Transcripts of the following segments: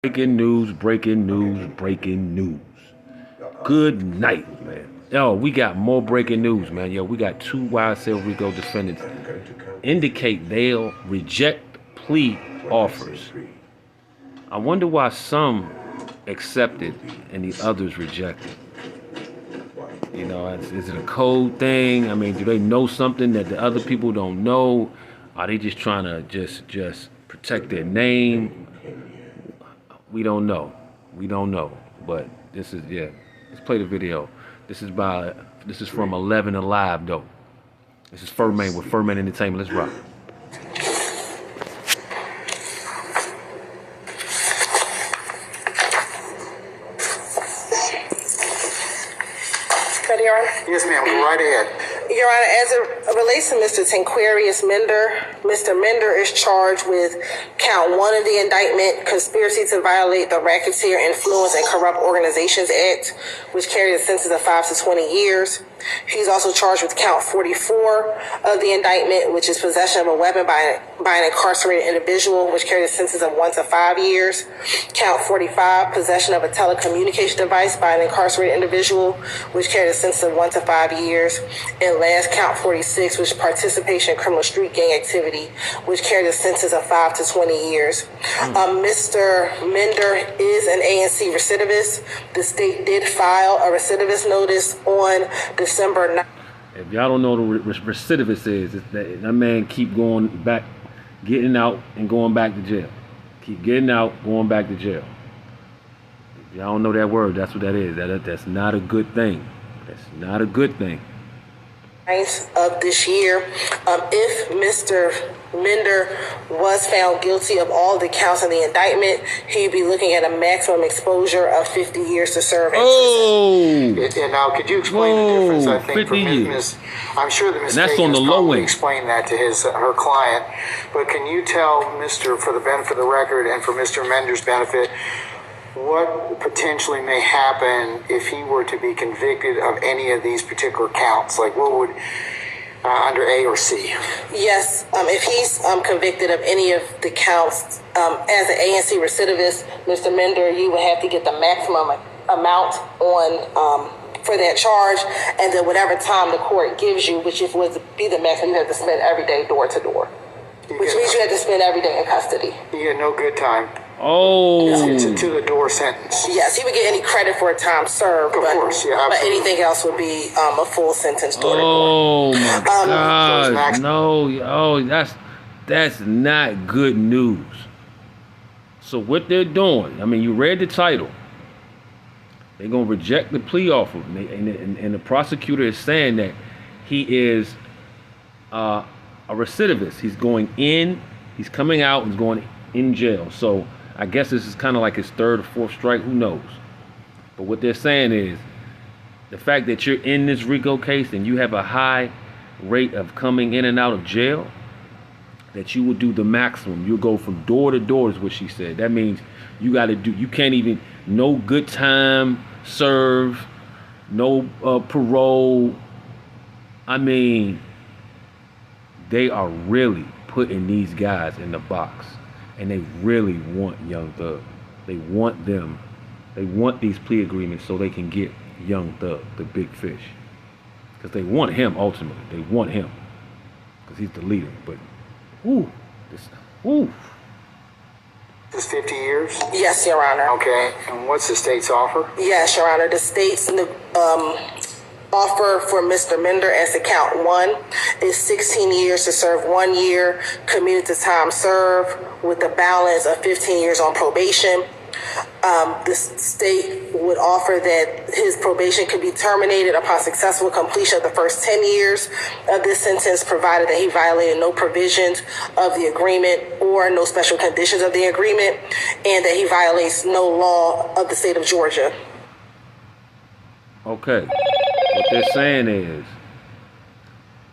Breaking news, breaking news, breaking news. Good night, man. Yo, we got more breaking news, man. Yo, we got two YSL Rico defendants indicate they'll reject plea offers. I wonder why some accepted and the others rejected. You know, is it a code thing? I mean, do they know something that the other people don't know? Are they just trying to just protect their name? We don't know. We don't know. But this is, yeah. Let's play the video. This is from 11 Alive though. This is Furman with Furman Entertainment. Let's rock. Ready, Your Honor? Yes, ma'am. Go right ahead. Your Honor, as it relates to Mr. Tanquarius Mender, Mr. Mender is charged with count 1 of the indictment, conspiracy to violate the Racketeer Influence and Corrupt Organizations Act, which carries a sentence of 5 to 20 years. He's also charged with count 44 of the indictment, which is possession of a weapon by an incarcerated individual, which carries a sentence of 1 to 5 years. Count 45, possession of a telecommunication device by an incarcerated individual, which carries a sentence of 1 to 5 years. And last, count 46, which is participation in criminal street gang activity, which carries a sentence of 5 to 20 years. Mr. Mender is an ANC recidivist. The state did file a recidivist notice on December 9th. If y'all don't know what recidivist is, it's that man keep going back, getting out and going back to jail. Keep getting out, going back to jail. If y'all don't know that word, that's what that is. That's not a good thing. That's not a good thing. Of this year, if Mr. Mender was found guilty of all the counts in the indictment, he'd be looking at a maximum exposure of 50 years to serve. Oh! And now, could you explain the difference? I think 50 for years. Ms. I'm sure the Ms. And that's on the Hagan's low probably end. explained that to her client, but can you tell Mr. for the benefit of the record and for Mr. Mender's benefit, what potentially may happen if he were to be convicted of any of these particular counts? Like, what would under A or C? Yes, if he's convicted of any of the counts, as an ANC recidivist, Mr. Mender, you would have to get the maximum amount on for that charge, and then whatever time the court gives you, which if was to be the maximum, you have to spend every day door to door, which means you have to spend every day in custody. You get no good time. Oh. It's a to-the-door sentence. Yes, he would get any credit for a time served, Of course, yeah, but absolutely. anything else would be a full sentence door to door. Oh my so God! it's No, oh, that's not good news. So what they're doing? I mean, you read the title. They're gonna reject the plea offer, and the prosecutor is saying that he is a recidivist. He's going in, he's coming out, he's going in jail. So I guess this is kind of like his third or fourth strike. Who knows? But what they're saying is the fact that you're in this RICO case and you have a high rate of coming in and out of jail, that you will do the maximum. You'll go from door to door is what she said. That means you got to do, you can't even, no good time served, no parole. I mean, they are really putting these guys in the box, and they really want Young Thug. They want them. They want these plea agreements so they can get Young Thug, the big fish. Because they want him ultimately. They want him. Because he's the leader. But, ooh, this, ooh. This is 50 years? Yes, Your Honor. Okay, and what's the state's offer? Yes, Your Honor. The state's offer for Mr. Mender as to count 1 is 16 years to serve 1 year, commuted to time served, with a balance of 15 years on probation. The state would offer that his probation could be terminated upon successful completion of the first 10 years of this sentence, provided that he violated no provisions of the agreement or no special conditions of the agreement, and that he violates no law of the state of Georgia. Okay. What they're saying is,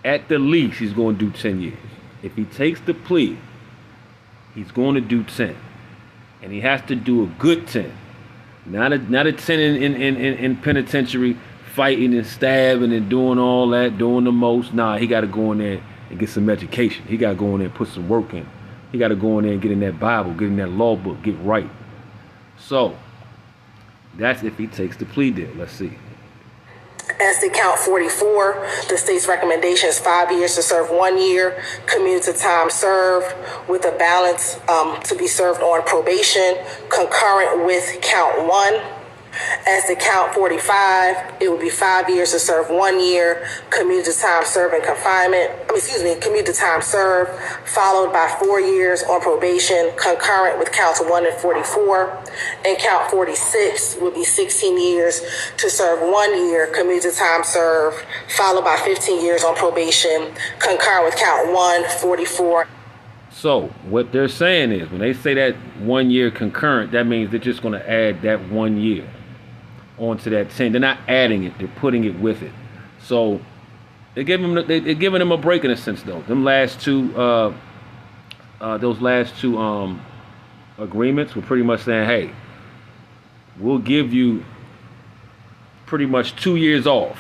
at the least, he's going to do 10 years. If he takes the plea, he's going to do 10. And he has to do a good 10. Not a 10 in penitentiary, fighting and stabbing and doing all that, doing the most. Nah, he got to go in there and get some education. He got to go in there and put some work in. He got to go in there and get in that Bible, get in that law book, get right. So that's if he takes the plea deal. Let's see. As to count 44, the state's recommendation is 5 years to serve 1 year, commuted time served, with a balance to be served on probation, concurrent with count 1. As to count 45, it would be 5 years to serve 1 year, commuted time served in confinement. Commuted time served, followed by 4 years on probation, concurrent with counts 1 and 44. And count 46 would be 16 years to serve 1 year, commuted time served, followed by 15 years on probation, concurrent with count 1, 44. So what they're saying is, when they say that 1 year concurrent, that means they're just going to add that 1 year onto that 10. They're not adding it; they're putting it with it. So they're giving them a break in a sense, though. Those last two agreements were pretty much saying, "Hey, we'll give you pretty much 2 years off,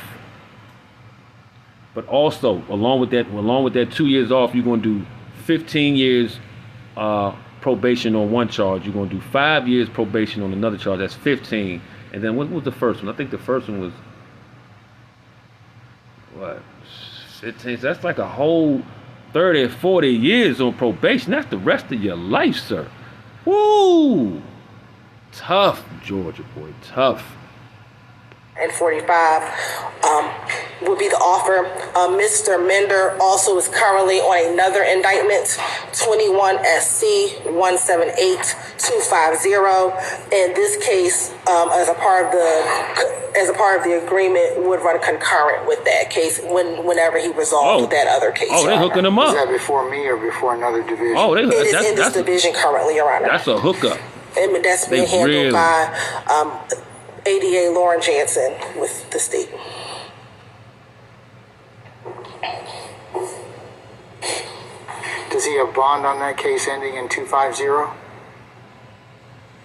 but also along with that 2 years off, you're going to do 15 years probation on one charge. You're going to do 5 years probation on another charge. That's 15." And then what was the first one? I think the first one was, what, 15? So that's like a whole 30 or 40 years on probation. That's the rest of your life, sir. Woo! Tough, Georgia boy, tough. And 45 would be the offer. Mr. Mender also is currently on another indictment, 21 SC 178250. And this case, as a part of the agreement, would run concurrent with that case whenever he resolved that other case. Oh, they're hooking them up. Is that before me or before another division? Oh, it is in this division currently, Your Honor. That's a hookup. And that's being handled by ADA Lauren Jansen with the state. Does he have bond on that case ending in 250?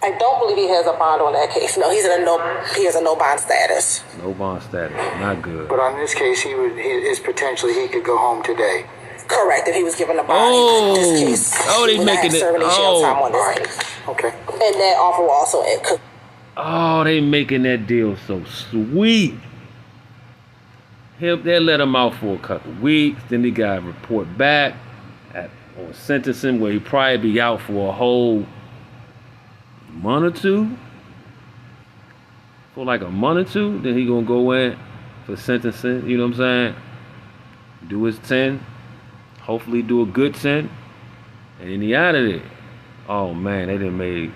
I don't believe he has a bond on that case. No, he has a no bond status. No bond status, not good. But on this case, he potentially he could go home today. Correct, if he was given a bond in this case. Oh, they making it. Okay. And that offer will also end. Oh, they making that deal so sweet. They let him out for a couple weeks. Then they got to report back on sentencing, where he probably be out for a whole month or two. For like a month or two. Then he going to go in for sentencing. You know what I'm saying? Do his 10. Hopefully do a good 10. And then he out of there. Oh, man, they done made...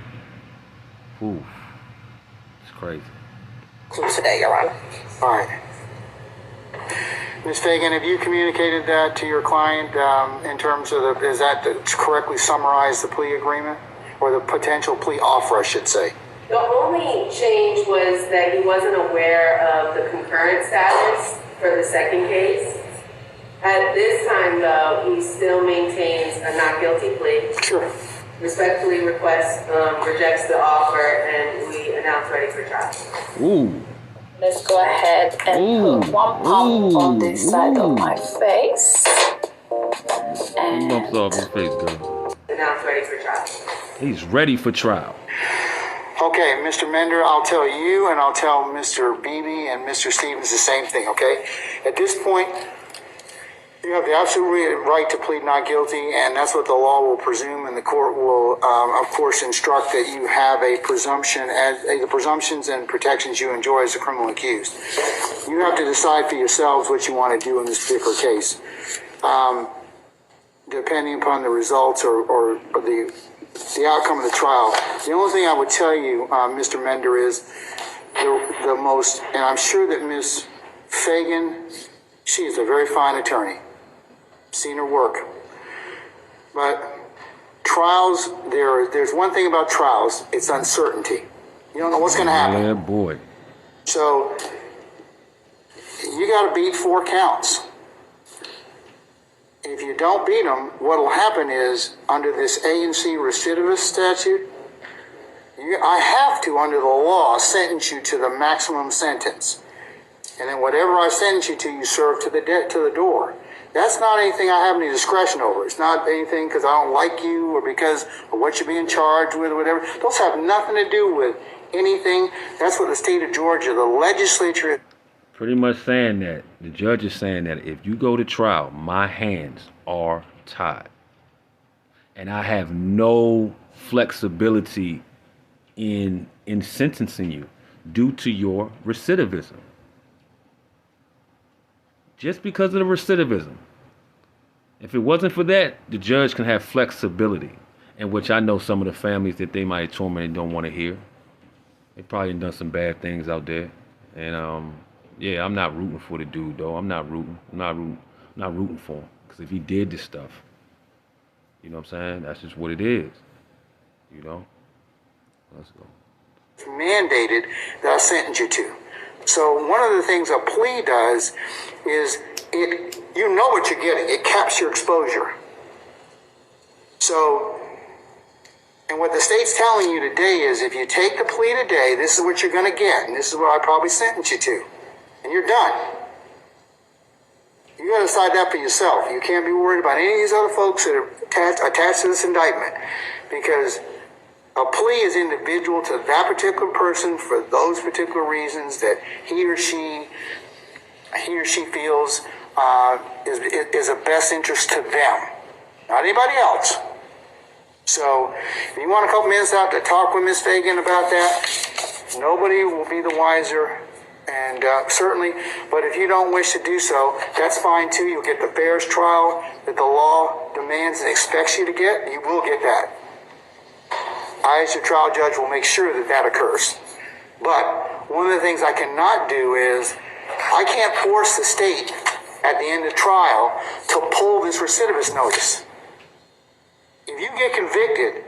Oof. Crazy. Today, Your Honor. All right. Ms. Fagan, have you communicated that to your client in terms of is that to correctly summarize the plea agreement or the potential plea offer, I should say? The only change was that he wasn't aware of the concurrent status for the second case. At this time, though, he still maintains a not guilty plea. Sure. Respectfully rejects the offer, and we announce ready for trial. Ooh. Let's go ahead and put one pump on this side of my face. And Bumps off his face, girl. Announce ready for trial. He's ready for trial. Okay, Mr. Mender, I'll tell you and I'll tell Mr. Beebe and Mr. Stevens the same thing, okay? At this point, you have the absolute right to plead not guilty, and that's what the law will presume, and the court will, of course, instruct that you have a presumption, as the presumptions and protections you enjoy as a criminal accused. You have to decide for yourselves what you want to do in this particular case, depending upon the results or the outcome of the trial. The only thing I would tell you, Mr. Mender, is the most, and I'm sure that Ms. Fagan, she is a very fine attorney. Seen her work. But trials, there's one thing about trials, it's uncertainty. You don't know what's going to happen. Yeah, boy. So you got to beat 4 counts. If you don't beat them, what will happen is, under this A&C recidivist statute, I have to, under the law, sentence you to the maximum sentence. And then whatever I sentence you to, you serve to the door. That's not anything I have any discretion over. It's not anything because I don't like you or because of what you're being charged with or whatever. Those have nothing to do with anything. That's what the state of Georgia, the legislature... Pretty much saying that. The judge is saying that if you go to trial, my hands are tied. And I have no flexibility in sentencing you due to your recidivism. Just because of the recidivism. If it wasn't for that, the judge can have flexibility, in which I know some of the families that they might torment don't want to hear. They probably done some bad things out there. And yeah, I'm not rooting for the dude though. I'm not rooting for him. Because if he did this stuff, you know what I'm saying? That's just what it is. You know? Let's go. Mandated that I sentence you to. So one of the things a plea does is you know what you're getting. It caps your exposure. So, and what the state's telling you today is if you take the plea today, this is what you're going to get. And this is what I probably sentence you to. And you're done. You got to decide that for yourself. You can't be worried about any of these other folks that are attached to this indictment, because a plea is individual to that particular person for those particular reasons that he or she feels is of best interest to them, not anybody else. So if you want a couple minutes out to talk with Ms. Fagan about that, nobody will be the wiser. And certainly, but if you don't wish to do so, that's fine too. You'll get the fairest trial that the law demands and expects you to get. You will get that. I, as your trial judge, will make sure that that occurs. But one of the things I cannot do is I can't force the state at the end of trial to pull this recidivist notice. If you get convicted,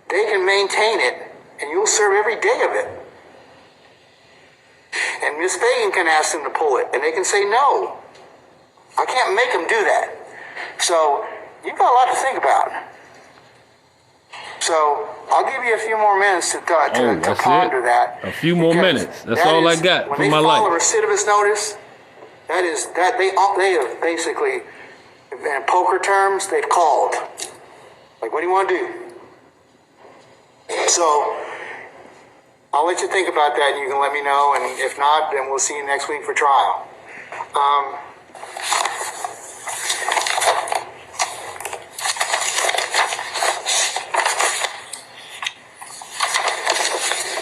they can maintain it, and you'll serve every day of it. And Ms. Fagan can ask them to pull it, and they can say no. I can't make them do that. So you've got a lot to think about. So I'll give you a few more minutes to ponder that. A few more minutes. That's all I got for my life. When they file a recidivist notice, they have basically, in poker terms, they've called. Like, what do you want to do? So I'll let you think about that, and you can let me know. And if not, then we'll see you next week for trial.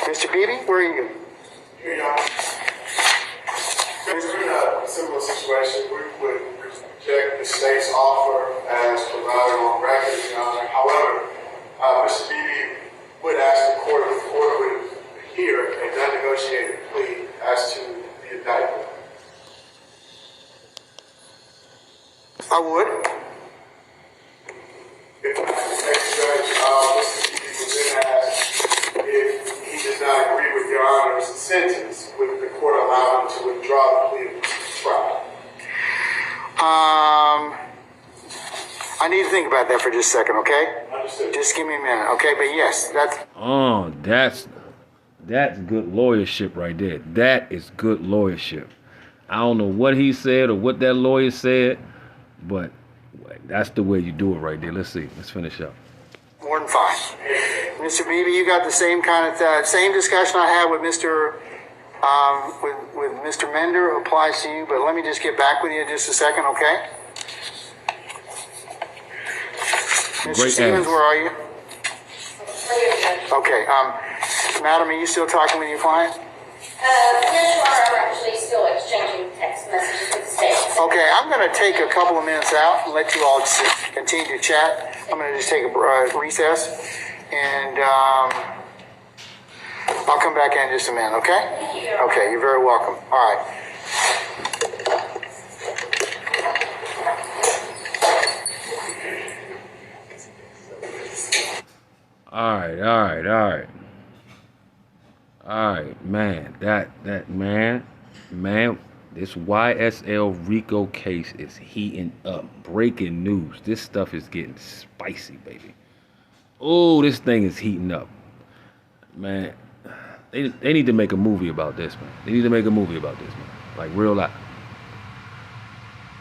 Mr. Beatty, where are you? Here you are. We're in a similar situation. We would reject the state's offer as provided on record, Your Honor. However, Mr. Beatty would ask the court if the court would hear a non-negotiated plea as to the indictment. I would. If the next judge, Mr. Beatty was then asked if he did not agree with Your Honor's sentence, would the court allow him to withdraw the plea of trial? I need to think about that for just a second, okay? Understood. Just give me a minute, okay? But yes, that's... Oh, that's good lawyership right there. That is good lawyership. I don't know what he said or what that lawyer said, but that's the way you do it right there. Let's see. Let's finish up. More than fine. Mr. Beebe, you got the same kind of same discussion I had with Mr. With Mr. Mender applies to you, but let me just get back with you in just a second, okay? Mr. Stevens, where are you? Okay. Madam, are you still talking with your client? Yes, you are. I'm actually still exchanging text messages with the state. Okay, I'm going to take a couple of minutes out and let you all just continue to chat. I'm going to just take a recess, and I'll come back in just a minute, okay? Thank you. Okay, you're very welcome. All right. All right, man. Man, this YSL Rico case is heating up. Breaking news. This stuff is getting spicy, baby. Oh, this thing is heating up. Man, they need to make a movie about this, man. They need to make a movie about this, man. Like, real life.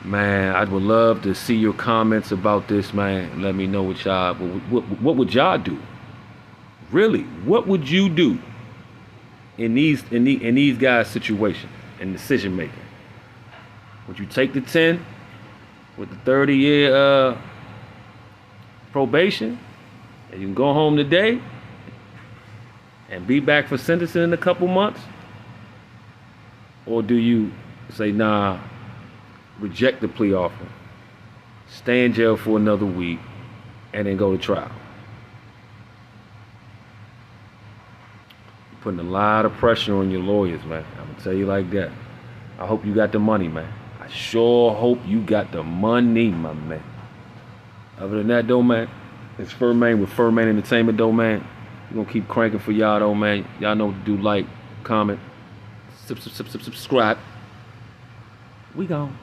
Man, I would love to see your comments about this, man. Let me know what y'all, what would y'all do? Really, what would you do in these guys' situation and decision making? Would you take the 10 with the 30-year probation, and you can go home today and be back for sentencing in a couple months? Or do you say, nah, reject the plea offer, stay in jail for another week, and then go to trial? You're putting a lot of pressure on your lawyers, man. I'm gonna tell you like that. I hope you got the money, man. I sure hope you got the money, my man. Other than that, though, man, it's Furman with Furman Entertainment, though, man. We're gonna keep cranking for y'all, though, man. Y'all know what to do. Like, comment, subscribe. We gone.